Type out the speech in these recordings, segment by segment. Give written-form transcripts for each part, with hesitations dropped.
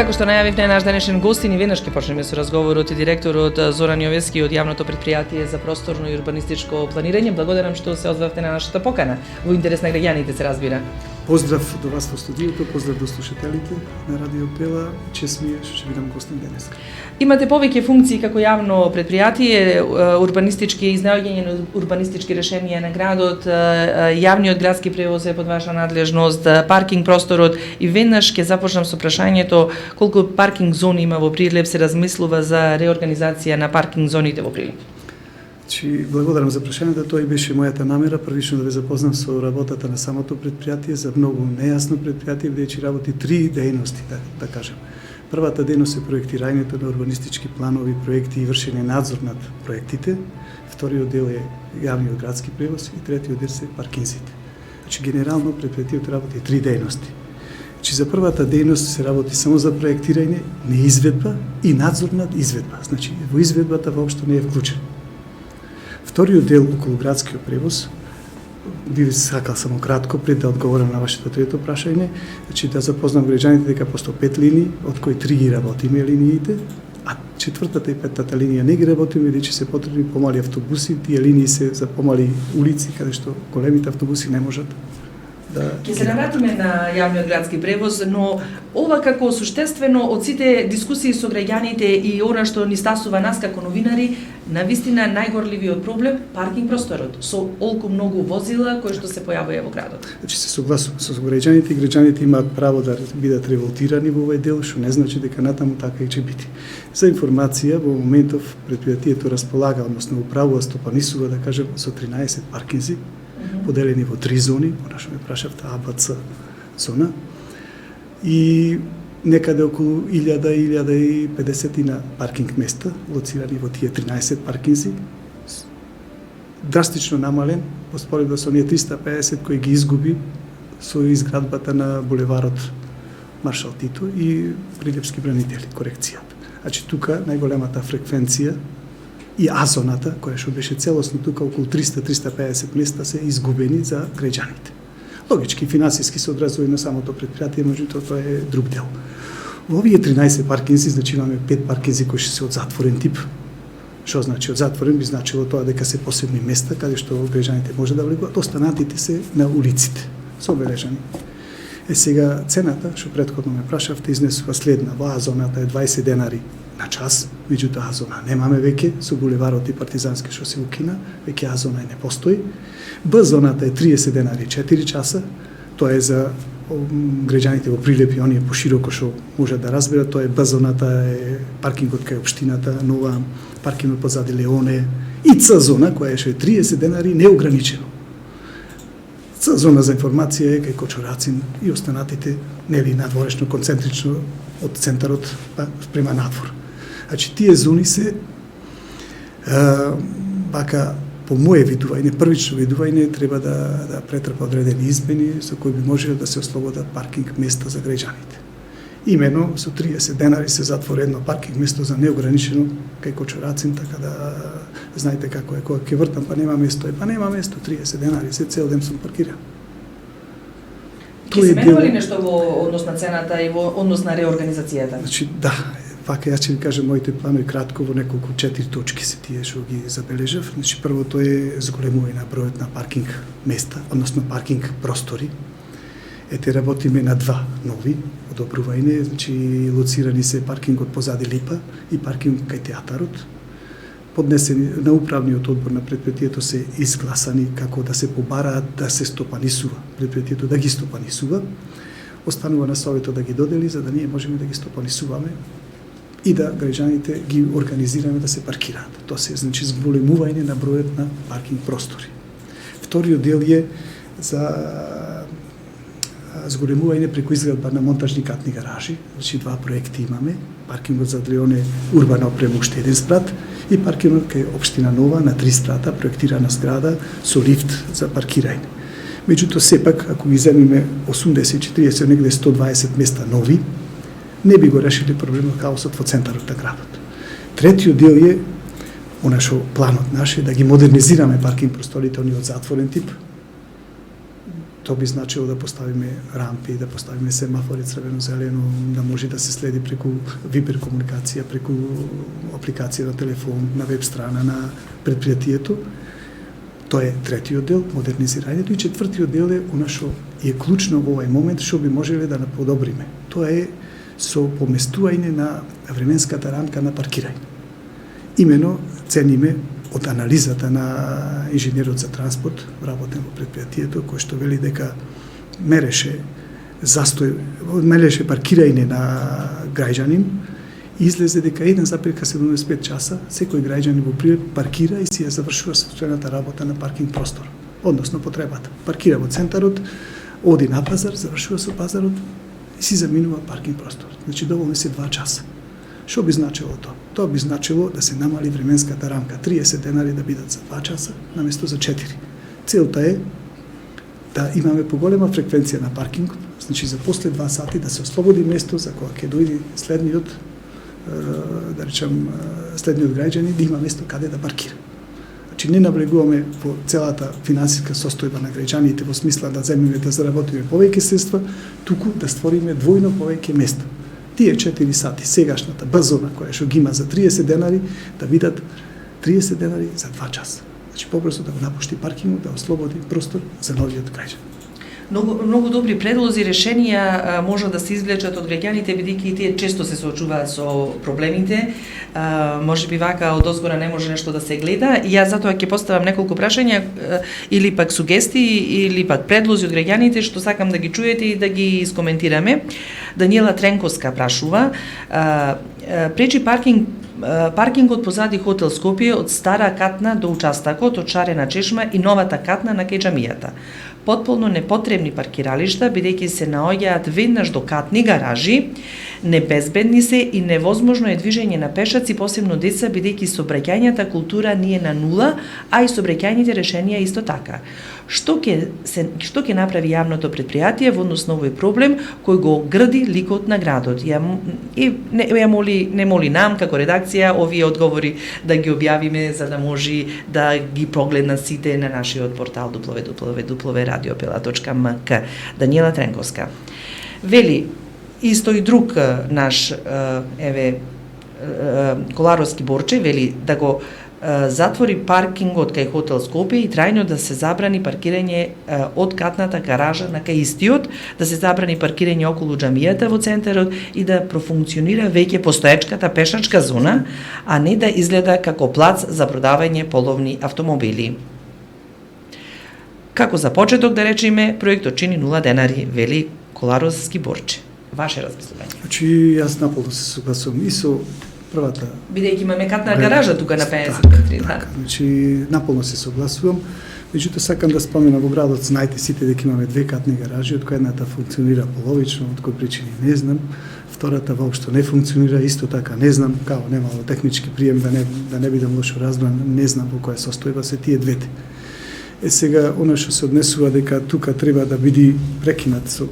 како што најавивме наш денешен гостин и веднаш ќе почнеме со разговорот и директорот Зоран Јовески од јавното претпријатие за просторно и урбанистичко планирање. Благодарам што се озвавте на нашата покана. Во интерес на граѓаните се разбира. Поздрав до вас во студиото, поздрав до слушателите на Радио Пела. Чест ми е што ќе бидам гостин денес. Имате повеќе функции како јавно претпријатие, урбанистички изнаоѓање на урбанистички решенија на градот, јавниот градски превоз е под ваша надлежност, паркинг просторот и веднаш ќе започнам со прашањето колку паркинг зони има во Прилеп, се размислува за реорганизација на паркинг зоните во Прилеп. Благодарам за прашањето, тоа и беше мојата намера, првично да ве запознам со работата на самото претпријатие, за многу нејасно претпријатие, бидејќи работи три дејности, да кажем. Првата дејност е проектирањето на урбанистички планови, проекти и вршење надзор над проектите. Вториот дел е јавниот градски превоз и третиот дел се паркинзите. Генерално претпријатието работи три дејности. За првата дејност се работи само за проектирање, не изведба и надзор над изведба. Во изведбата воопшто не е вклучен. Вториот дел околу градскиот превоз, би сакал само кратко пред да одговорам на вашето трето прашање, да запознам граѓаните дека постои 5 линии, од кои 3 ги работиме линиите, а четвртата и петата линија не ги работиме, бидејќи се потребни помали автобуси, тие линии се за помали улици каде што големите автобуси не можат да. Ќе се навратиме на јавниот градски превоз, но ова како суштествено од сите дискусии со граѓаните и она што ни стасува нас како новинари, навистина најгорливиот проблем паркинг просторот со олку многу возила кои што се појавува во градот. Се согласувам со граѓаните и граѓаните имаат право да бидат револтирани во овој дел, што не значи дека натаму така и ќе биде. За информација, во моментов претпријатието располага, односно управува, стопанисува, да кажем, со 13 паркинзи, поделени во 3 зони, она што ме прашавте, А, Б, Ц зона, и некаде околу 1000-1050 на паркинг места, лоцирани во тие 13 паркинзи, драстично намален, поспоредба со оние 350 кои ги изгуби со изградбата на булеварот Маршал Тито и Прилепски бранители, корекцијата. Тука најголемата фреквенција и А-зоната, која што беше целосно тука, околу 300-350 места се изгубени за граѓаните. Логички, финансиски се одразува на самото претпријатие, меѓутоа тоа е друг дел. Во овие 13 паркинзи, имаме 5 паркинзи кои се од затворен тип. Што значи од затворен? Би значило тоа дека се посебни места каде што граѓаните може да влегуваат, останатите се на улиците, со обележани. Сега цената, што претходно ме прашавте, изнесува следна. Во А-зоната е 20 денари на час, меѓутоа А-зона немаме веќе, со булеварот и Партизански што се укина, веќе А-зона не постои. Б-зоната е 30 денари 4 часа, тоа е за граѓаните во Прилеп и оние пошироко што можат да разберат, тоа е Б-зоната е паркингот кај општината, нова паркингот позади Леоне и Ц-зона која е 30 денари неограничено. Ц-зона за информација е кај Кочурацин и останатите, нели надворешно, концентрично од центарот према надвор. Тие зони се бака по моје видување, првично видување, треба да претрпа одредени измени со кои би можело да се ослободат паркинг места за граѓаните. Имено со 30 денари се затвори едно паркинг место за неограничено кај Кочурацин, така да знаете како е, кога ќе вртам нема место, нема место, 30 денари, се цел ден сум паркиран. Ќе се менува ли нешто во однос на цената и во однос на реорганизацијата? Да, вака јас ќе ви кажам моите планови кратко во неколку 4 точки се тие што ги забележав. Првото е зголемување на бројот на паркинг места, односно паркинг простори. Работиме на 2 нови одобрување, лоцирани се паркингот позади Липа и паркинг кај театарот. Поднесени на управниот одбор на претпријатието се изгласани како да се побараат да се стопанисува, претпријатието да ги стопанисува. Останува на советот да ги додели за да ние можеме да ги стопанисуваме и да граѓаните ги организираме да се паркираат. Тоа се зголемување на бројот на паркинг простори. Вториот дел е за зголемување преку изградба на монтажни катни гаражи, 2 проекти имаме, паркингот за Леоне урбана опрема уште 1 спрат и паркингот кај општина Нова на 3 спрата, проектирана зграда со лифт за паркирање. Меѓутоа сепак, ако ги земиме 80-40, негде 120 места нови, не би го решили проблемот хаосот во центарот на градот. Третиот дел е, она што планот наш е да ги модернизираме паркинг просторите, они од затворен тип, тоа би значило да поставиме рампи, да поставиме семафори црвено-зелено, да може да се следи преку вибер комуникација, преку апликација на телефон, на веб страна на предпријатието. Тоа е третиот дел, модернизирањето, и четвртиот дел е она што е клучно во овој момент, што би можеле да наподобриме. Тоа е со поместување на временската рамка на паркирање. Имено цениме од анализата на инженерот за транспорт, работен во предпријатието, кој што вели дека мереше паркирање на граѓанин, излезе дека 1,75 часа секој граѓанин во Прилеп паркира и си ја завршува состојната работа на паркинг простор, односно потребата. Паркира во центарот, оди на пазар, завршува со пазарот и си заминува паркинг простор. Значи доволни се 2 часа. Што би значило тоа? Тоа би значило да се намали временската рамка, 30 денари да бидат за 2 часа наместо за 4. Целта е да имаме поголема фреквенција на паркингот, значи за после 2 сати да се ослободи место за кога ќе дојде следниот, да речем, следниот граѓанин да има место каде да паркира. Значи не навлегуваме во целата финансиска состојба на граѓаните во смисла да земеме да заработиме повеќе средства, туку да створиме двојно повеќе места. Тие 4 сати, сегашната базона која што ги има за 30 денари, да бидат 30 денари за 2 часа. Значи побрзо да го напушти паркингот, да ослободи простор за новиот граѓан. Многу добри предлози, решенија може да се извлечат од граѓаните, бидејќи тие често се соочуваат со проблемите. Можеби вака од озгора не може нешто да се гледа. И јас затоа ќе поставам неколку прашања или пак сугестии или пак предлози од граѓаните што сакам да ги чуете и да ги искоментираме. Даниела Тренковска прашува: пречи паркингот позади хотел Скопје од стара катна до участакот од Шарена чешма и новата катна на кај џамијата. Потполно непотребни паркиралишта, бидејќи се наоѓаат веднаш до катни гаражи, небезбедни се и невозможно е движење на пешаци, посебно деца, бидејќи сообраќајната култура ни е на нула, а и сообраќајните решенија исто така. Што ќе направи јавното предпријатие во однос на овој проблем кој го грди ликот на градот? Не моли нам како редакција овие одговори да ги објавиме за да може да ги прогледнат сите на нашиот портал www.radiopela.mk. Даниела Тренковска вели исто и друг наш Коларовски Борче вели да го затвори паркингот кај хотел Скопје и трајно да се забрани паркирање од катната гаража на кај истиот, да се забрани паркирање околу џамијата во центарот и да профункционира веќе постоечката пешачка зона, а не да изгледа како плац за продавање половни автомобили. Како за почеток да речеме, проектот чини 0 денари, вели Коларовски Борче. Ваше размислување. Значи јас наполно се согласувам и со првата. Бидејќи имаме катна гаража тука на 50 метри, да. Значи наполно се согласувам. Меѓутоа сакам да спомена во градот, знаете сите дека имаме 2 катни гаражи, од која едната функционира половично, од кои причини не знам. Втората воопшто не функционира, исто така не знам, као немало технички прием да не бидам лошо разбран, не знам во која состојба се тие двете. Сега она што се однесува дека тука треба да биде прекинат со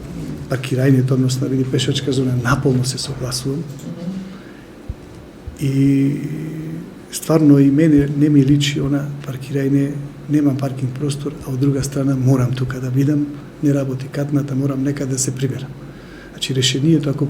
паркирањето, односно да биде пешачка зона, наполно се согласувам. И стварно и мене не ми личи она паркирање, немам паркинг простор, а од друга страна морам тука да бидам, не работи катната, морам некаде да се приберам. Значи решението ако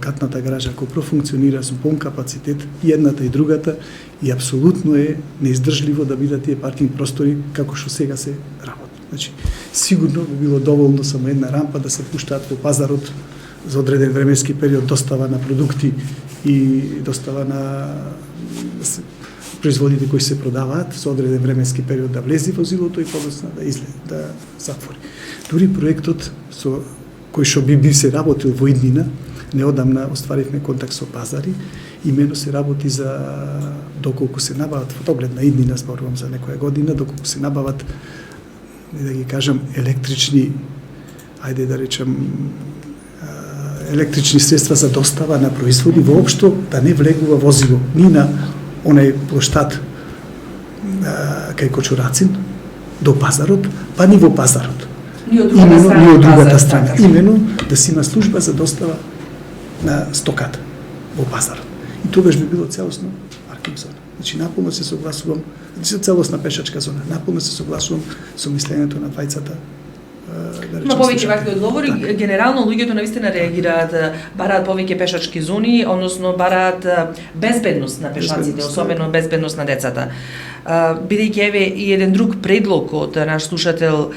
катната гаража ако профункционира со полн капацитет, и едната и другата, и апсолутно е неиздржливо да бидат тие паркинг простори како што сега се работи. Значи сигурно би било доволно само една рампа да се пуштаат во пазарот за одреден временски период достава на продукти и достава на производите кои се продаваат со одреден временски период да влезе возилото и подоцна да излезе, да затвори. Дури проектот со кој што би се работил во иднина, неодамна остваривме контакт со пазари, имено се работи за доколку се набават, во оглед на иднина, зборувам за некоја година, доколку се набават, да ги кажам, електрични, ајде да речем, електрични средства за достава на производи, воопшто да не влегува возило ни на онај плоштад кај Кочурацин до пазарот, па ни во пазарот. Ни од другата страна. Имено да си има служба за достава на стоката во пазарот. И тогаш би било целосно паркинг зона. Значи наполно се согласувам, целосна пешачка зона. Наполно се согласувам со мислењето на двајцата Има повеќе вакви одговори, генерално луѓето навистина реагираат, бараат повеќе пешачки зони, односно бараат безбедност на пешаците, особено безбедност на децата. Бидејќи еве и еден друг предлог од наш слушател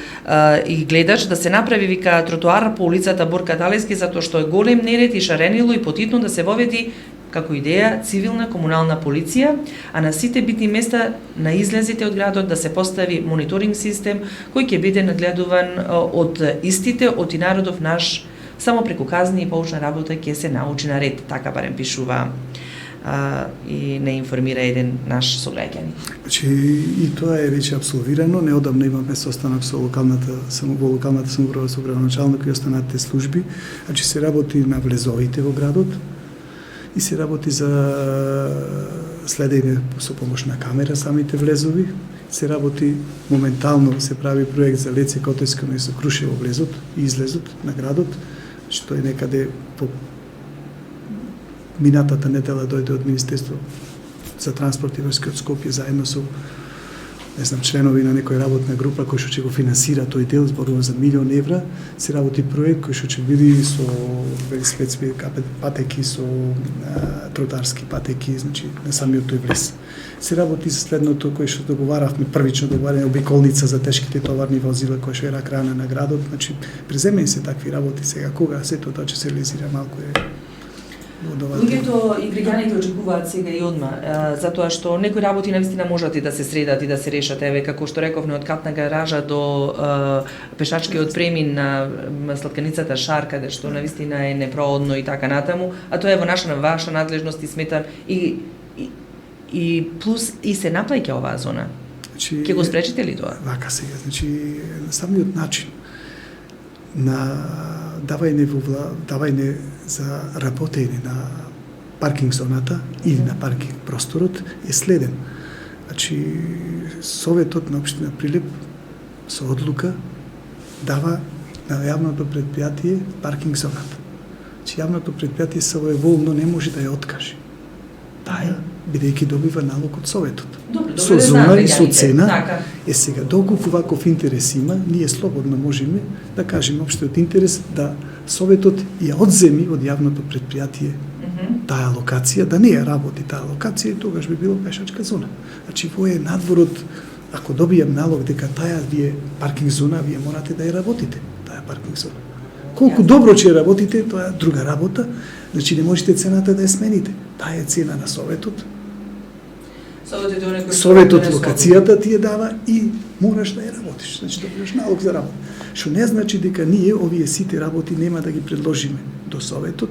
и гледач да се направи вика тротоар по улицата Борка Талески затоа што е голем неред и шаренило и потитно да се воведи како идеја цивилна комунална полиција, а на сите битни места на излезите од градот да се постави мониторинг систем кој ќе биде нагледуван од истите, од и народов наш, само преку казни и поучна работа ќе се научи на ред, така барем пишува и не информира еден наш сограѓани. Значи и тоа е веќе апсолвирано, неодамна имаме состанок со локалната самоуправа со градоначалник и останатите служби, значи се работи на влезовите во градот и се работи за следење со помош на камера самите влезови, се работи моментално, се прави проект за Леце, Котојско и со Крушево влезот и излезот на градот, што е некаде по минатата недела дојде од Министерство за транспорт и врски од Скопје заедно со членови на некоја работна група кој што ќе го финансира тој дел, зборува за 1 милион евра, се работи проект кој што ќе биде со патеки, со тротарски патеки, значи на самиот тој влез. Се работи за следното кој што договаравме, првично договарање обиколница за тешките товарни возила која што е ракрана на градот, значи преземени се такви работи сега, кога сето тоа ќе се реализира малку е. Луѓето и граѓаните очекуваат сега и одма, затоа што некои работи навистина можат и да се средат и да се решат, еве како што рековме од катна гаража до пешачкиот премин на сладканицата Шар, каде што навистина е непроодно и така натаму, а тоа е во наша ваша надлежност и сметам и плюс и се наплаќа оваа зона. Значи, ќе го спречите ли тоа? Вака сега, значи самиот начин на давање за работење на паркинг зоната или на паркинг просторот е следен. Значи, Советот на општина Прилеп со одлука дава на јавното предпријатие паркинг зоната. Значи, јавното предпријатие своеволно не може да ја откаже. Таа бидејќи добива налог од Советот. Со зона и со цена. Така. Е сега, доколку ваков интерес има, ние слободно можеме да кажеме општиот интерес да Советот ја одземи од јавното предпријатие таа локација, да не ја работи таа локација и тогаш би било пешачка зона. Значи, во е надворот, ако добијам налог дека таа вие паркинг зона, вие морате да ја работите, таа паркинг зона. Колку добро ќе ја работите, тоа е друга работа, значи не можете цената да ја смените. Таа е цена на Советот. Советот локацијата ти ја дава и мораш да ја работиш, значи добиваш налог за работа. Што не значи дека ние овие сите работи нема да ги предложиме до Советот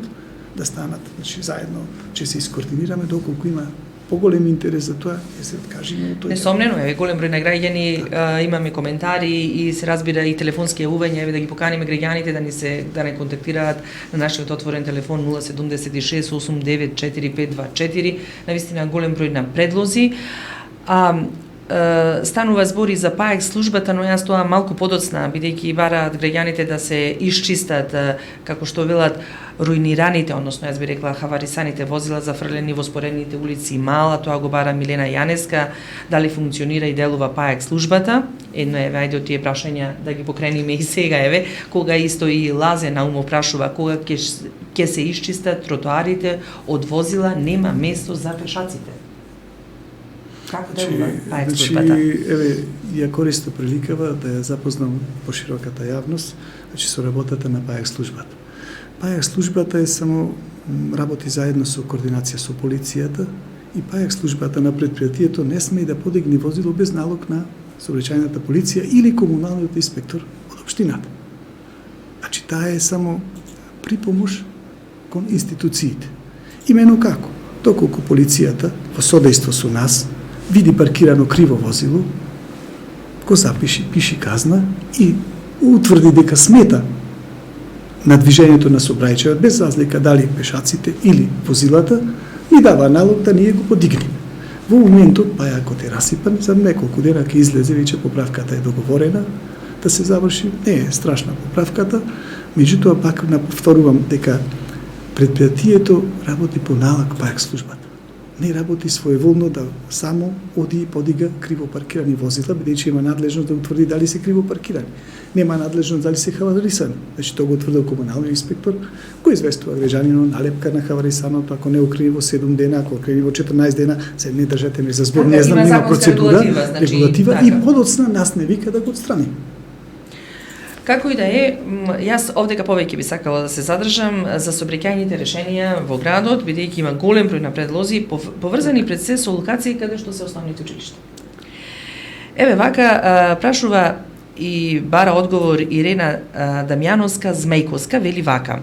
да станат, значи заедно ќе се искоординираме доколку има поголем интерес за тоа, ќе се откажеме од тоа. Несомнено, еве голем број на граѓани имаме коментари и се разбира и телефонски јавувања, еве да ги поканиме граѓаните да не контактираат на нашиот отворен телефон 076 89 4524. Навистина голем број на предлози. Станува збори за ПАЕК службата, но јас тоа малку подоцна, бидејќи бараат граѓаните да се исчистат, како што велат, руинираните, односно јас би рекла хаварисаните возила зафрлени во споредните улици Мала, тоа го бара Милена Јанеска, дали функционира и делува ПАЕК службата. Едно еве, ајде од тие прашања да ги покрениме и сега, еве, кога исто и Лазе Наумов прашува, кога ќе се исчистат тротоарите од возила, нема место за пешаците. Како делува ПАЕК службата? Еве, ја користам приликава да ја запознам пошироката јавност, значи со работата на ПАЕК службата. ПАЕК службата е само работи заедно со координација со полицијата и ПАЕК службата на предпријатието не сме да подигне возило без налог на сообраќајната полиција или комуналниот инспектор од општината. Значи, таа е само припомош кон институциите. Имено како? Доколку полицијата во содејство со нас види паркирано криво возило, го запиши, пиши казна и утврди дека смета на движењето на сообраќајот без разлика дали пешаците или возилата, и дава налог да ние го подигнеме. Во моментот ПАЕКот е расипан, за неколку дена ќе излезе, веќе поправката е договорена да се заврши, не е страшна поправката, меѓутоа пак повторувам дека предпријатието работи по налог ПАЕК службата. не работи своеволно да само оди и подига криво паркирани возила, бидејќи има надлежност да утврди дали се криво паркирани. Нема надлежност дали се хаварисани. Значи тоа го утврдил комуналниот инспектор, кој известува граѓанинот налепка на хаварисаното, ако не окрени во 7 дена, ако окрени во 14 дена, се не држете ме за збор, не знам, нема процедура, регулатива и подоцна нас не вика да го отстрани. Како и да е, јас овдека повеќе би сакала да се задржам за сообраќајните решенија во градот, бидејќи има голем број на предлози, поврзани пред се со локации каде што се основните училишта. Еве вака прашува и бара одговор Ирена Дамјановска Змејковска, вели вака: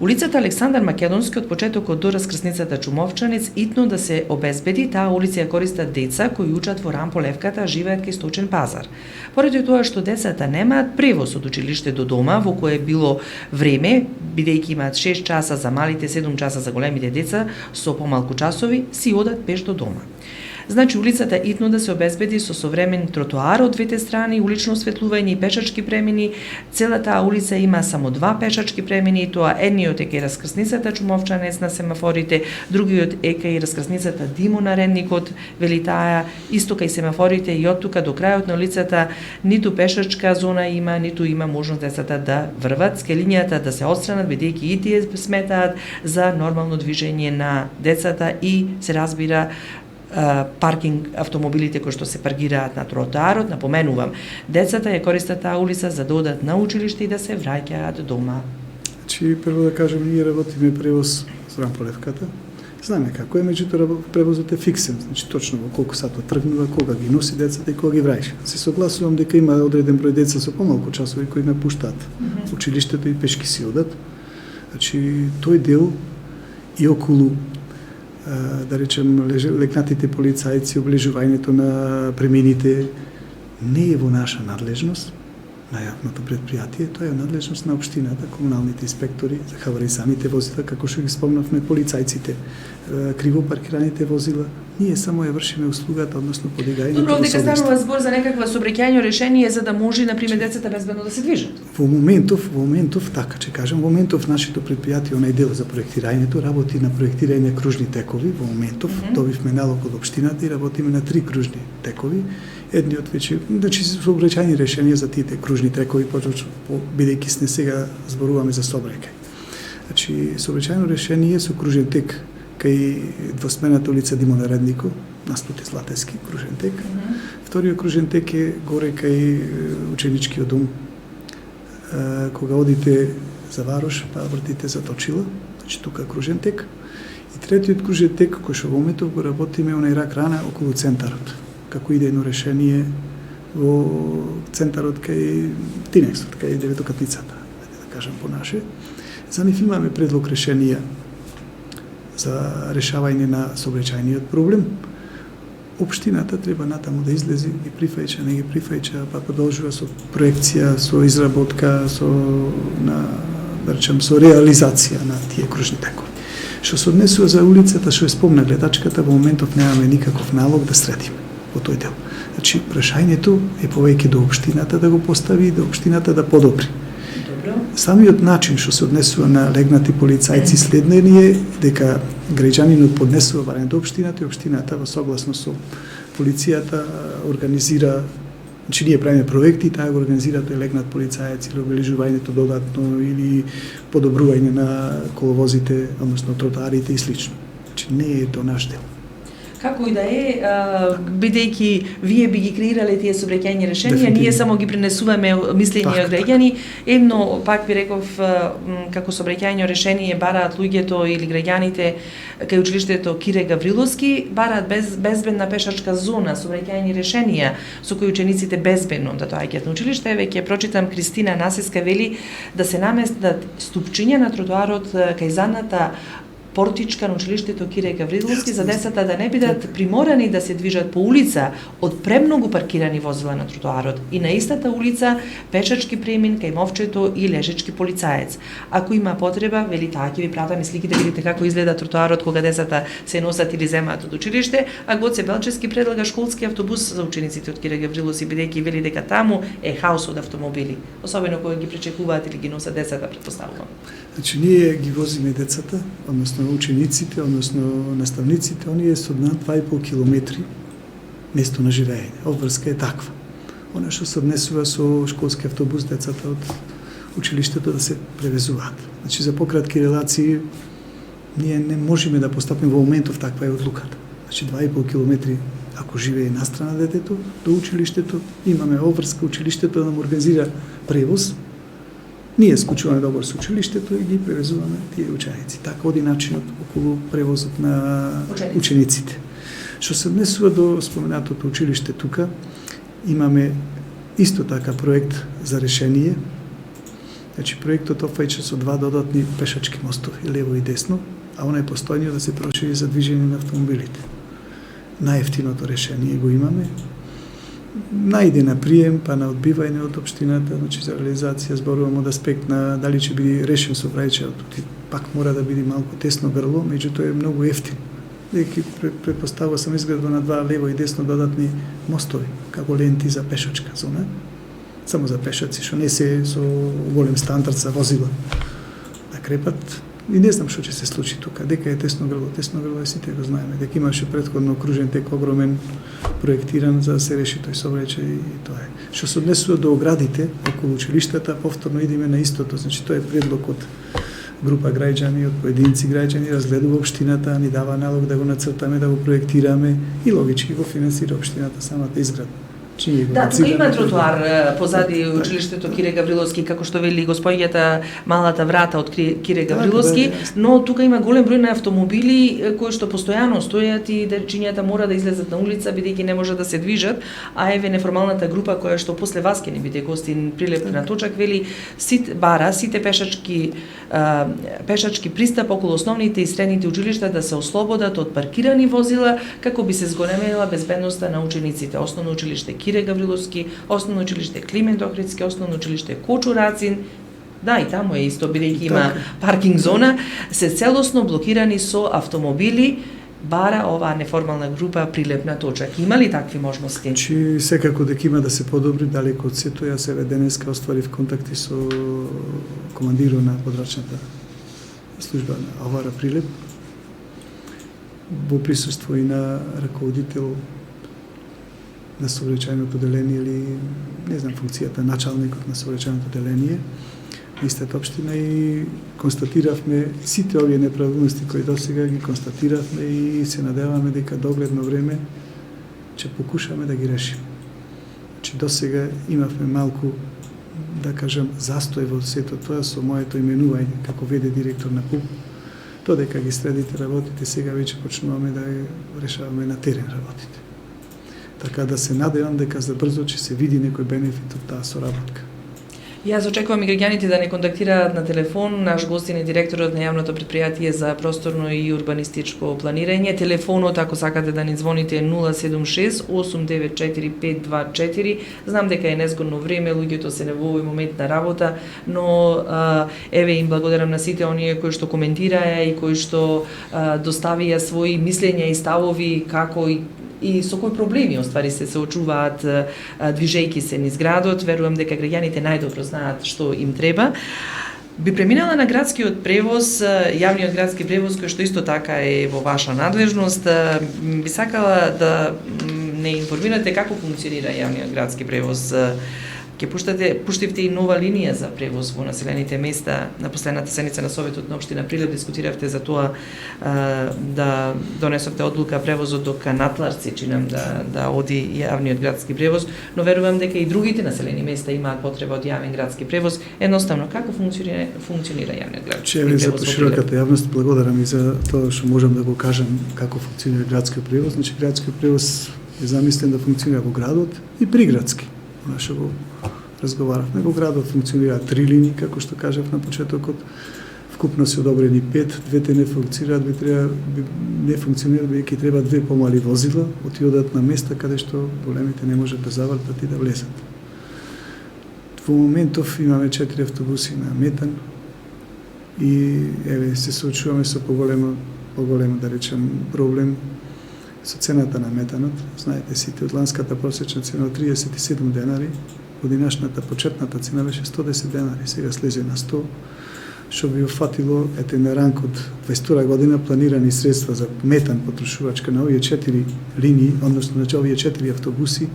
улицата Александар Македонски од почетокот до раскрсницата Чумовчанец итно да се обезбеди, таа улица ја користат деца кои учат во Рамполевката, а живеат кај Сточен пазар. Поради тоа што децата немаат превоз од училиште до дома, во кое било време, бидејќи имаат 6 часа за малите, 7 часа за големите деца, со помалку часови, си одат пеш до дома. Значи, улицата итно да се обезбеди со современ тротоар од двете страни, улично осветлување и пешачки премини. Целата улица има само 2 пешачки премини, и тоа едниот е кај раскрсницата Чумовчанец на семафорите, другиот е кај раскрсницата Димо на Редникот, вели таа, исто кај семафорите, и од тука до крајот на улицата ниту пешачка зона има, ниту има можност децата да врват, скелињата да се отстранат, бидејќи и тие сметаат за нормално движење на децата и се разбира паркинг автомобилите кои што се паркираат на тротоарот. Напоменувам, децата ја користат таа улица за да одат на училиште и да се враќаат дома. Значи, прво да кажем, ние работиме превоз со Рамполевката. Знаеме како е, меѓутоа превозот е фиксен, значи точно во колку сато тргнува, кога ги носи децата и кога ги враќа. Се согласувам дека има одреден број деца со помалку часови кои напуштаат училиштето и пешки си одат. Значи, тој дел и околу да речем лекнатите полицајци, облежувањето на премините не е во наша надлежност на јавното предпријатие, тоа е надлежност на општината, комуналните инспектори, за хаварисаните возила, како што ги спомнавме, полицајците, криво паркираните возила. Ние само ја вршиме услугата, односно подигање. Добро, дека станува збор за некаква сообраќајно решение за да може, например, децата безбедно да се движат. Во моментов, така че кажам, во моментов нашето предпријатие, онај дел за проектирањето, работи на проектирање кружни текови. Во моментов добивме налог од општината и работиме на 3 кружни текови. Едниот веќе, значи сообраќајни решенија за тие кружни текови, бидејќи сне сега зборуваме за сообраќај. Значи сообраќајно решение со кружен тек кај двосмената улица Димо на Редников, наспроти Златевски, кружен тек. Вториот кружен тек е горе кај ученичкиот дом. Кога одите за Варош, па вртите за Точила, значи тука кружен тек. И третиот кружен тек кој што во моментов го работиме онај рак рана околу центарот, како идејно решение во центарот кај Тинексот, кај Деветокатницата, да кажам по наше. За нив имаме предлог решенија за решавање на сообраќајниот проблем. Општината треба натаму да излези и прифаќа, не ги прифаќа, па продолжува со проекција, со изработка, со да речем со реализација на тие кружни текови. Што се однесува за улицата, што ја спомна гледачката, во моментов немаме никаков налог да средиме во тој дел. Значи прашањето е повеќе до општината да го постави и до општината да подобри. Самиот начин што се однесува на легнати полицајци следнени е дека граѓанинот поднесува барем до општината и општината во согласно со полицијата организира, значи ние правиме проекти, таа го организира тој легнат полицаец или обележувањето додатно или подобрување на коловозите, односно тротоарите и слично. Значи не е тоа наш дел. Како и да е, бидејќи вие би ги креирале тие сообраќајни решенија, ние само ги пренесуваме мислење од граѓани. Едно, пак ви реков, како сообраќајно решение бараат луѓето или граѓаните кај училиштето Кире Гавриловски, бараат безбедна пешачка зона, сообраќајни решенија со кои учениците безбедно да доаѓаат на училиште. Веќе прочитам, Кристина Насиска вели да се наместат ступчиња на тротоарот кај задната портичка на училиштето Кире Гавриловски за децата да не бидат приморани да се движат по улица од премногу паркирани возила на тротоарот и на истата улица пешачки премин кај мовчето и лежечки полицаец. Ако има потреба, вели таа ќе ви пратам слики да видите како изгледа тротоарот кога децата се носат или земаат од училиште, а Гоце Белчевски предлага школски автобус за учениците од Кире Гавриловски, бидејќи вели дека таму е хаос од автомобили, особено кога ги пречекуваат или ги носат децата, претпоставувам. Значи ние ги возиме децата, односно учениците, односно наставниците, оние се над 2,5 километри место на живење. Обврска е таква. Она што се однесува со школски автобус децата од училиштето да се превезуваат. Значи за пократки релации ние не можеме да постапиме во моментов, таква е одлуката. Значи 2,5 километри ако живее настрана детето до училиштето, имаме обврска училиштето да нам организира превоз. Ние склучуваме договор со училиштето и ги превезуваме тие ученици. Така оди начинот околу превозот на учениците. Што се однесува до споменатото училиште тука, имаме исто така проект за решение. Значи проектот опфаќа со 2 додатни пешачки мостови, лево и десно, а онај постојниот да се прошири за движење на автомобилите. Најефтиното решение го имаме. Најде на прием, па на одбивање од општината, значи за реализација зборувам од аспект на дали ќе биде решен сообраќајот, пак мора да биде малку тесно грло, меѓутоа е многу ефтин. Деки предпоставува сам изградба на 2 лево и десно додатни мостови, како ленти за пешачка зона, само за пешаци, што не се со голем стандард за возила да крепат. И не знам што ќе се случи тука, дека е тесно грло и сите го знаеме, дека имаше претходно окружен тек огромен проектиран за да се реши тој сообраќај и тоа е. Што се однесува до оградите околу училиштата, повторно идеме на истото, значи тоа е предлог од група граѓани, од поединци граѓани, разгледува општината, ни дава налог да го нацртаме, да го проектираме и логички го финансира општината самата изградба. Да, тука има тротоар позади училиштето Кире Гавриловски, како што вели господјата, малата врата од Кире Гавриловски, но тука има голем број на автомобили кои што постојано стојат и дечињата мора да излезат на улица бидејќи не може да се движат, а еве неформалната група која што после вас ќе ни биде гостин Прилеп на точак вели сите пешачки пристап околу основните и средните училишта да се ослободат од паркирани возила како би се зголемила безбедноста на учениците. Основно училиште Кире Гавриловски, основно училиште Климент Охридски, основно училиште Кочо Рацин, да, и таму е исто, бидејќи има паркинг зона, се целосно блокирани со автомобили, бара оваа неформална група Прилеп на точак. Има ли такви можности? Чи секако дека има да се подобри, далеко од сето. Јас еве денеска остварив контакти со командирот на подрачната служба на Авара Прилеп, во присуство и на раководител на сообраќајното деление или не знам функцијата началникот на сообраќајното деление на истата општина и констатиравме сите овие неправилности кои досега ги констатиравме и се надеваме дека догледно време ќе покушаме да ги решиме. Че досега имавме малку, да кажам, застој во сето тоа со моето именување како веде директор на ПУП. Додека ги средите работите, сега веќе почнуваме да решаваме на терен работите. Така да се надевам дека за брзо ќе се види некој бенефит од таа соработка. Јас очекувам и граѓаните да не контактираат на телефон. Наш гостин е директорот на јавното претпријатие за просторно и урбанистичко планирање. Телефонот, ако сакате да ни звоните, е 076 894 524. Знам дека е незгодно време, луѓето се во овој момент на работа, но еве им благодарам на сите оние кои што коментираа и кои што доставија своји мислења и ставови како и со кои проблеми оствари се соочуваат движејќи се низ градот. Верувам дека граѓаните најдобро знаат што им треба. Би преминала на градскиот превоз, јавниот градски превоз, кој што исто така е во ваша надлежност. Би сакала да не информирате како функционира јавниот градски превоз. Пуштивте и нова линија за превоз во населените места. На последната седница на Советот на општина Прилеп дискутиравте за тоа да донесовте одлука превозот до Канатларци, чинам да оди јавниот градски превоз, но верувам дека и другите населени места имаат потреба од јавен градски превоз. Едноставно, како функционира јавниот градски превоз? За пошироката јавност благодарам и за тоа што можам да го кажам како функционира градскиот превоз. Значи, градскиот превоз е замислен да функционира во градот и приградски. Наше го разговаравме. Во градот функционираат 3 линии, како што кажав на почетокот. Вкупно се одобрени 5, двете не функционираат, не функционираат бидејќи треба 2 помали возила, отидат на места каде што големите не можат да завртат и да влезат. Во моментов имаме 4 автобуси на метан и еве се соочуваме со поголемо да речем проблем со цената на метанот. Знаете сите, од ланската просечна цена од 37 денари, годинашната почетната цена беше 110 денари, сега слезе на 100. што би офатило на ранг од 22 година планирани средства за метан потрошувачка на овие 4 линии, односно на овие 4 автобуси.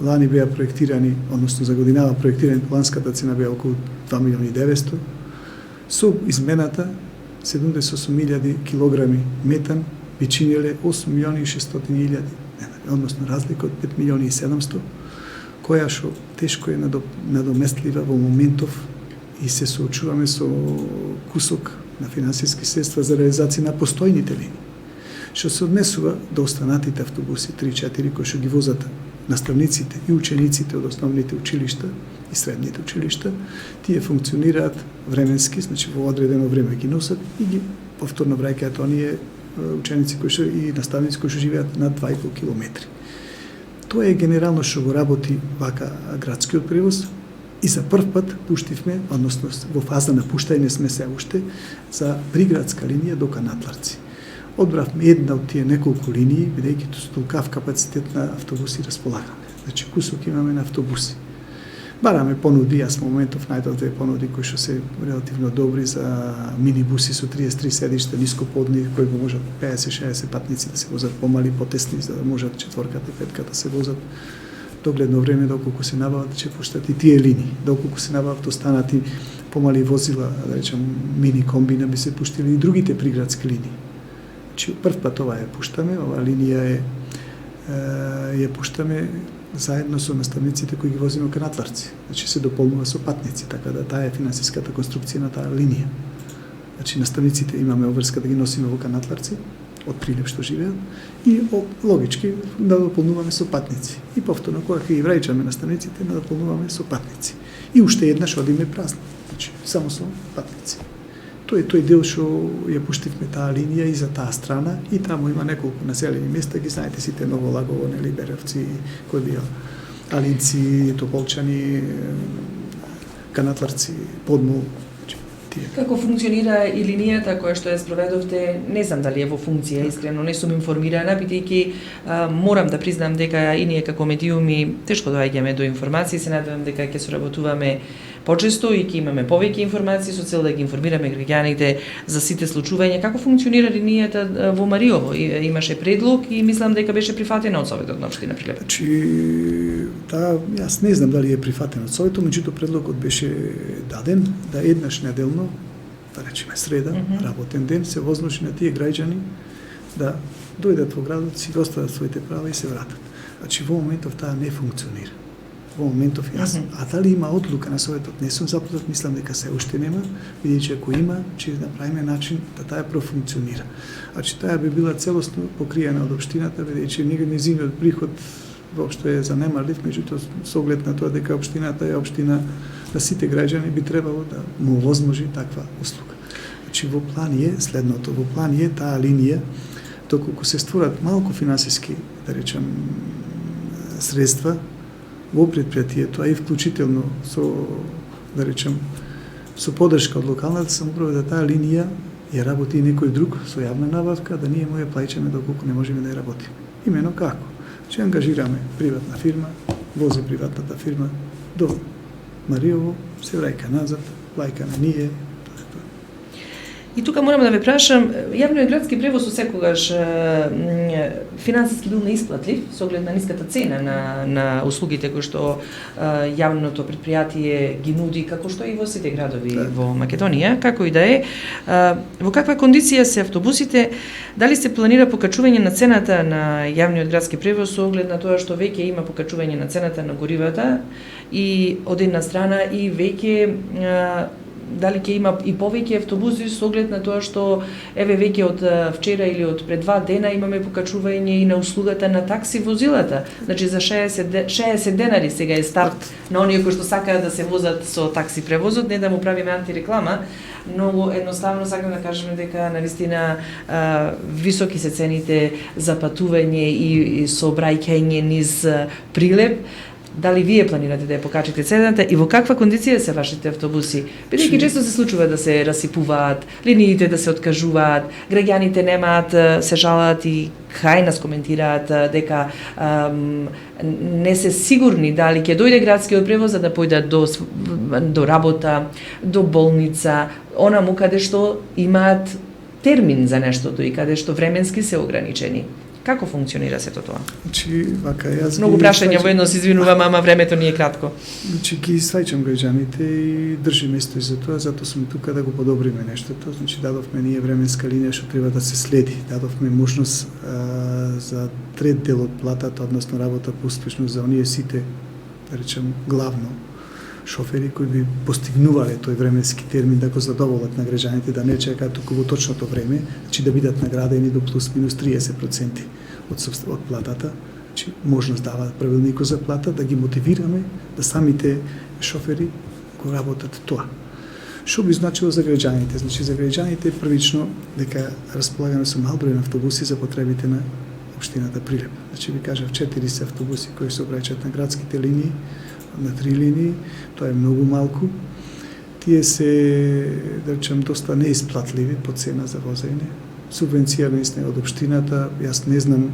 Лани беа проектирани, односно за годинава проектирани, планската цена беа околу 2 милиони и 900. Со измената 78.000 килограми метан би чинеле 8 милиони и 600 илјади, односно разлика од 5 милиони и 700, која што тешко е надоместлива во моментов и се соочуваме со кусок на финансиски средства за реализација на постојните линии. Што се однесува до останатите автобуси 3-4 кои што ги возат наставниците и учениците од основните училишта и средните училишта, тие функционираат временски, значи во одредено време ги носат и ги повторно враќаат оние ученици кои што и наставници кои што живеат на 2,5 километри. Тоа е генерално што го работи вака градскиот превоз и за прв пат пуштивме, односно во фаза на пуштање сме се уште за приградска линија до Канатларци. Одбравме една од тие неколку линии, бидејќи толкав капацитет на автобуси располагаме. Значи, кусок имаме на автобуси. Бараме понуди, јас во моментов најдов две понуди кои што се релативно добри за минибуси со 33 седишта, ниско подни, кои го можат 50-60 патници да се возат помали, потесни, за да можат четворката и петката се возат догледно време, доколку се набават, ќе пуштат и тие линии. Доколку се набават останати помали возила, да речем, мини комбина, би се пуштили и другите приградски линии. Значи, прв пат ова ја пуштаме, оваа линија ја пуштаме заедно со наставниците кои ги возиме во Канатларци. Значи, се дополнува со патници, така да таа е финансиската конструкција на таа линија. Значи, наставниците имаме обврска да ги носиме во Канатларци, од Прилеп што живеат, и логички да дополнуваме со патници. И повторно, кога ги враќаме наставниците, да дополнуваме со патници. И уште еднаш одиме празно, значи, само со патници. Тој дел што ја пуштивме таа линија и за таа страна, и таму има неколку населени места, ги знаете сите Новолагово, нели, Беревци, кој бил Алинци, Тополчани, Канатларци, Подмол, тие. Како функционира и линијата која што ја спроведовте, не знам дали е во функција, искрено не сум информирана, бидејќи морам да признам дека и ние како медиуми тешко доаѓаме до информации, се надевам дека ќе соработуваме почесто и ќе имаме повеќе информации со цел да ги информираме граѓаните за сите случувања. Како функционира линијата во Мариово? Имаше предлог и мислам дека беше прифатена од Советот на општина Прилеп. Значи, јас не знам дали е прифатен од Советот, меѓутоа предлогот беше даден да еднаш неделно, да речеме среда, работен ден, се возможи на тие граѓани да дојдат во градот, си достават своите права и се вратат. Значи, во моментов таа не функционира. Во моментов јас. А дали има одлука на Советот, не сум запознат, мислам дека се уште нема, бидејќи ако има, ќе направиме начин да таа профункционира. Значи, таа би била целосно покриена од општината, бидејќи незиниот приход воопшто е занемарлив, меѓутоа со оглед на тоа дека општината е општина да сите граѓани би требало да му возможи таква услуга. Значи, во план е следното, во план е таа линија, доколку се створат малку финансиски, да речем, средства во предпријатието, а и вклучително со, да речем, со подршка од локалната самоуправа, да таа линија ја работи и некој друг со јавна набавка, да ние му ја плаќаме доколку не можеме да ја работиме. Имено како? Че ангажираме приватна фирма, вози приватната фирма до Мариово, се враќа назад, плаќаме ние. И тука морам да ве прашам, јавниот градски превоз секогаш финансиски бил неисплатлив со оглед на ниската цена на услугите кои што јавното предпријатие ги нуди, како што и во сите градови во Македонија, како и да е. Во каква кондиција се автобусите? Дали се планира покачување на цената на јавниот градски превоз со оглед на тоа што веќе има покачување на цената на горивата и од една страна и веќе дали ќе има и повеќе автобуси со оглед на тоа што еве веќе од вчера или од пред 2 дена имаме покачување и на услугата на такси возилата. Значи за 60 денари сега е старт на оние кои што сакаат да се возат со такси превозот, не да му правиме антиреклама, но едноставно сакам да кажеме дека навистина високи се цените за патување и сообраќање низ Прилеп. Дали вие планирате да ја покачите цената и во каква кондиција се вашите автобуси? Бидејќи често се случува да се расипуваат, линиите да се откажуваат, граѓаните немаат, се жалат и кај нас коментираат дека не се сигурни дали ќе дојде градскиот превоз за да појдат до работа, до болница, онаму каде што имаат термин за нештото и каде што временски се ограничени. Како функционира сето тоа? Значи, вака, јас Многу прашања во едно се извинувам, ама времето ни е кратко. Значи, ги сваќам граѓаните и држим место и за тоа, затоа сум тука да го подобриме нештото. Значи, дадовме ние временска линија што треба да се следи. Дадовме можност за трет дел од платата, односно работа по успешност за оние сите, да речем, главно шофери кои би постигнувале тој временски термин да го задоволат на граѓаните, да не чекаат туку во точното време, значи да бидат наградени до плюс минус 30% од платата. Значи можност дава правилникот за плата да ги мотивираме да самите шофери го работат тоа. Што би значило за граѓаните? Значи за граѓаните првично дека располагаме со мал број на автобуси за потребите на општината Прилеп. Значи ви кажав 4 се автобуси кои се обраќаат на градските линии, на 3 линии, тоа е многу малку. Тие се, да речем, доста неисплатливи по цена за возење. Субвенција сте од општината, јас не знам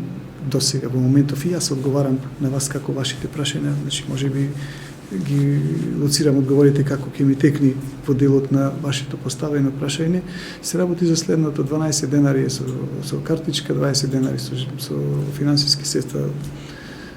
досега во моментов и јас одговарам на вас како вашите прашања, значи можеби ги лоцирам одговорите како ќе ми текни во делот на вашето поставено прашање. Се работи за следното: 12 денари со картичка, 20 денари со финансиски средства,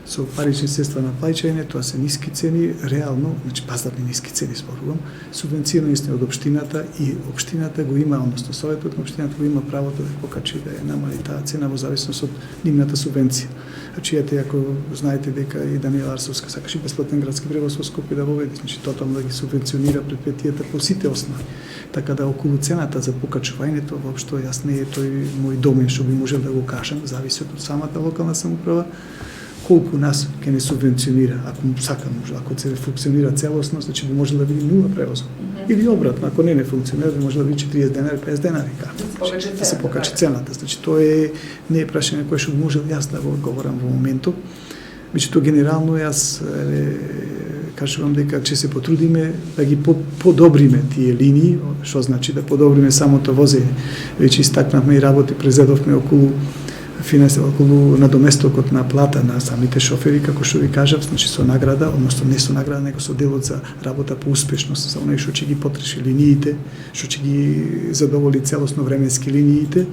со парични средства на плаќање. Тоа се ниски цени, реално, значи пазарни ниски цени зборувам, субвенцирани сте од општината и општината го има, односно советот на општината го има правото да покачи, да ја намали таа цена во зависност од нивната субвенција. Значи ете, ако знаете дека и Даниела Арсовска сакаше бесплатен градски превоз во Скопје да воведе, значи тотално да ги субвенционира предпријатијата по сите основи. Така да околу цената за покачувањето воопшто јас не е тој мој домен што би можел да го кажам, зависи од самата локална самоуправа колку нас ќе не субвенционира, ако сакам, ако се функционира целосно, значи би може да биде нула превоз. Или обратно, ако не функционира, би може да биде 40 денари, 50 денари, да се покачи цената. Значи тоа не е прашање кое што можел јас да го одговорам во моментот. Меѓутоа генерално јас кажувам дека ќе се потрудиме да ги подобриме тие линии, што значи да подобриме самото возење. Веќе истакнавме и работи, презедовме околу надоместокот на плата на самите шофери, како што ви кажав, значи со награда, односно не со награда, него со делот за работа по успешност, за оној што ќе ги потроши линиите, што ќе ги задоволи целосно временски линиите.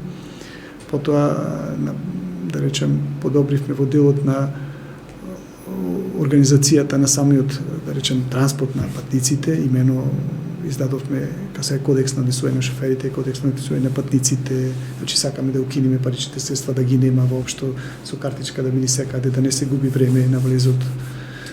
Потоа, да речем, подобривме во делот на организацијата на самиот, да речем, транспорт на патниците, имено издадовме кај кодекс на однесување на шоферите, кодекс на однесување на патниците, значи сакаме да укинеме паричните средства, да ги нема воопшто, со картичка да мини секаде, да не се губи време на влезот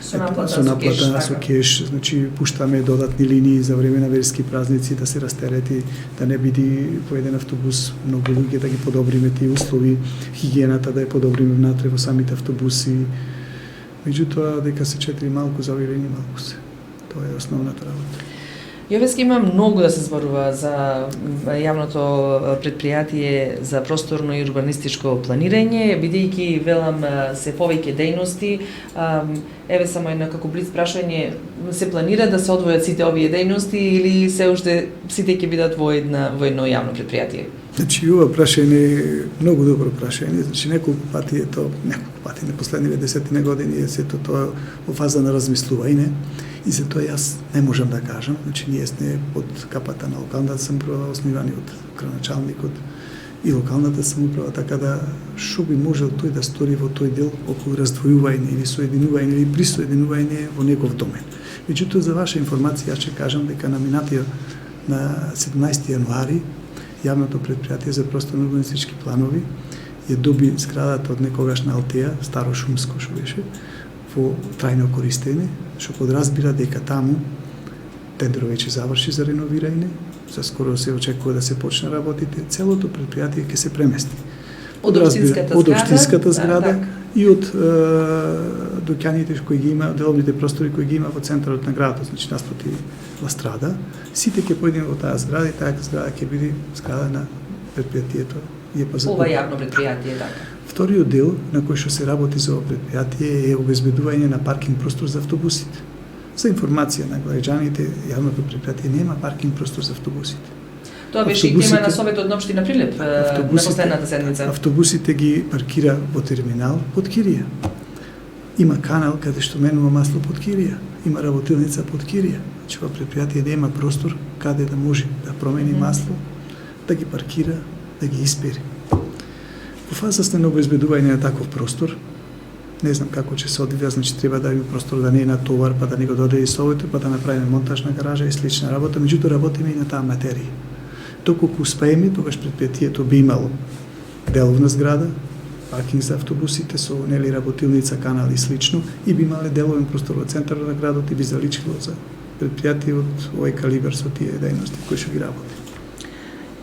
со наплата, со кеш, значи пуштаме додатни линии за време на верски празници, да се растерети, да не биде по еден автобус многу луѓе, да ги подобриме тие услови, хигиената да ја подобриме внатре во самите автобуси. Меѓутоа, дека се 4 малку за овие линии, малку се. Тоа е основната работа. Јовески има многу да се зборува за јавното предпријатие за просторно и урбанистичко планирање, бидејќи велам се повеќе дејности. Еве само една како блиц прашање: се планира да се одвојат сите овие дејности или се уште сите ќе бидат во едно јавно предпријатие? Значи, ова прашање е многу добро прашање. Значи, неколку пати на последниве 10 години е сето тоа во фаза на размислување. И за тоа јас не можам да кажам. Значи, ние сме под капата на локалната самоуправа, основани од градоначалникот и локалната самоуправа, така да што би можел тој да стори во тој дел околу раздвојување или соединување или присоединување во некој домен. Меѓутоа, за ваша информација, јас ќе кажам дека на минатиот на 17 јануари јавното предпријатие за просторно урбанистички планови ја доби зградата од некогашна Алтеја, Старо Шумско што беше, во трајно користење, што подразбира дека таму тендерот веќе заврши за реновирање, за скоро се очекува да се почне работите, целото предпријатие ќе се премести. Од општинската зграда и од доќаните кои ги има, деловните простори кои ги има во центарот на градот, значи наспроти Ластрада, сите ќе појдеме во таа зграда и таа зграда ќе биде зграда на предпријатието. Ова јавно предпријатие, така. Вториот дел на кој што се работи за ова предпријатие е обезбедување на паркинг простор за автобусите. За информација на граѓаните, јавното предпријатие нема паркинг простор за автобусите. Тоа беше и тема на Советот на општина Прилеп на последната седница. Автобусите ги паркира во терминал под кирија. Има канал каде што менува масло под кирија. Има работилница под кирија. Значи, во предпријатие нема простор каде да може да промени масло, да ги паркира, да ги испери. Во фаза сте на обезбедување на таков простор, не знам како ќе се одвија, значи треба да има простор да не е на товар, па да не го додели совето, па да направиме монтажна гаража и слична работа, меѓутоа работиме и на таа материја. Доколку успееме, тогаш предпријатието би имало деловна зграда, паркинг за автобусите со нели работилница, канал и слично, и би имале деловен простор во центарот на градот и би заличило за предпријатие од овој калибар со тие дејности кои што ги работи.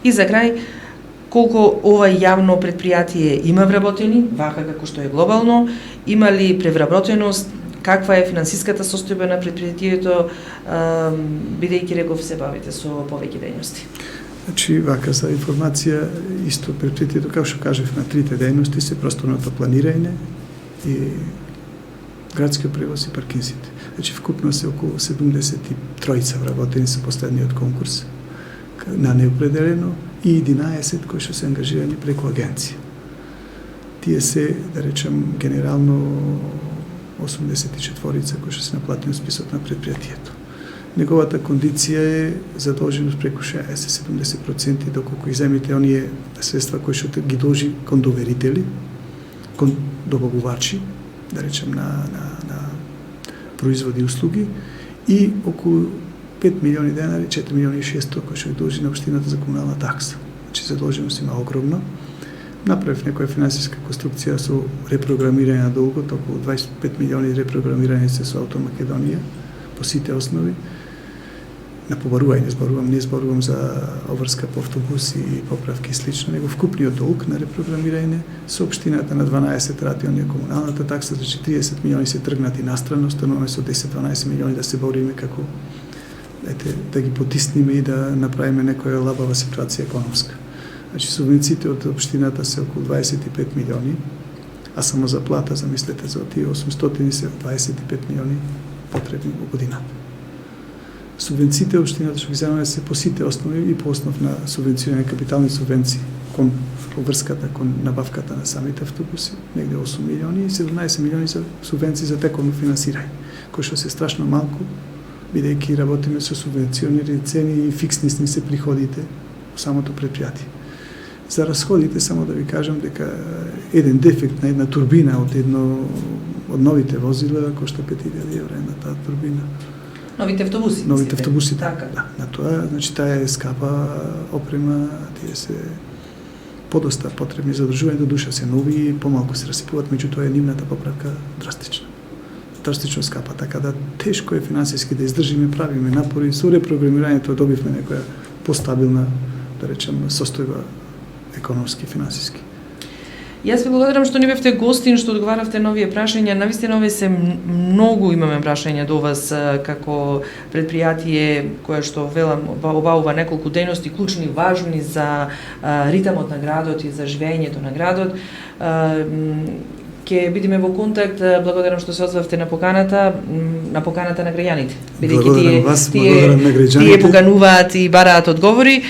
И за крај, колку ова јавно предпријатие има вработени, вака како што е глобално, има ли превработеност, каква е финансиската состојба на предпријатието, бидејќи реков се бавите со повеќе дејности? Значи, вака за информација, исто предпријатието, како што кажав, на трите дејности се просторното планирање и градскиот превоз и паркинзите. Значи, вкупно се околу 73 вработени со последниот конкурс на неопределено и 11 кои што се ангажирани преку агенција. Тие се, да речем, генерално 84 кои што се наплатени од списот на предпријатието. Неговата кондиција е задолженост преку 60-70%, доколку ги земите оние средства кои што ги должи кон доверители, кон добавувачи, да речем на производи и услуги, и околу 5 милиони денари, 4 милиони и 600 кои што ги должи на општината за комунална такса. Значи задолженост има огромна. Направив некоја финансиска конструкција со репрограмирање на долгот, околу 25 милиони репрограмирање се со Автомакедонија по сите основи. На побарување не зборувам за обврска по автобус и поправки и слично, него вкупниот долг на репрограмирање со општината на 12 рати оние комуналната такса, значи 30 милиони се тргнати настрана, остануваме со 10-12 милиони да се бориме како да ги потисниме и да направиме некоја лабава ситуација економска. Значи, субвенциите од општината се околу 25 милиони, а само за плата, замислете, за тие 800 се 25 милиони потребни во годината. Субвенциите општината што ги земаме се по сите основи и по основ на субвенцирање капитални субвенции кон обврската, кон набавката на самите автобуси, негде 8 милиони и 17 милиони за субвенции за тековно финансирање, кои што се страшно малку, бидејќи работиме со субвенционирани цени и фиксни се приходите во самото предпријатие. За расходите, само да ви кажам дека еден дефект на една турбина од новите возила кошта 5000 евра на таа турбина. Новите автобуси? Новите автобуси, така. Да. На тоа, значи, таа е скапа опрема, тие се подоста потребни за одржување, до душа се нови, помалку се расипуваат, меѓутоа е нивната поправка драстична. Драстично скапа, така да тешко е финансиски да издржиме, правиме напори, со репрограмирањето добивме некоја постабилна, да речем, состојба економски, финансиски. Јас ви благодарам што ни бевте гостин, што одговаравте на овие прашања. Навистина овие се многу имаме прашања до вас како предпријатие кое што велам обавува неколку дејности клучни, важни за ритамот на градот и за живеењето на градот. Ќе бидеме во контакт. Благодарам што се озвавте на поканата на граѓаните. Бидејќи тие покануваат и бараат одговори.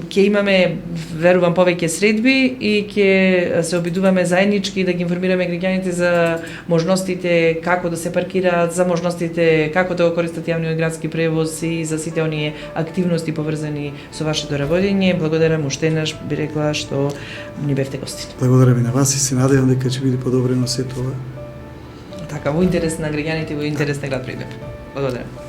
Ќе имаме, верувам, повеќе средби и ќе се обидуваме заеднички да ги информираме граѓаните за можностите како да се паркираат, за можностите како да го користат јавниот градски превоз и за сите оние активности поврзани со вашето работење. Благодарам уште еднаш, би рекла, што ни бевте гостин. Благодарам и на вас и се надевам дека ќе биде подобрено се тоа. Така, во интерес на граѓаните, во интерес на град Прилеп. Благодарам.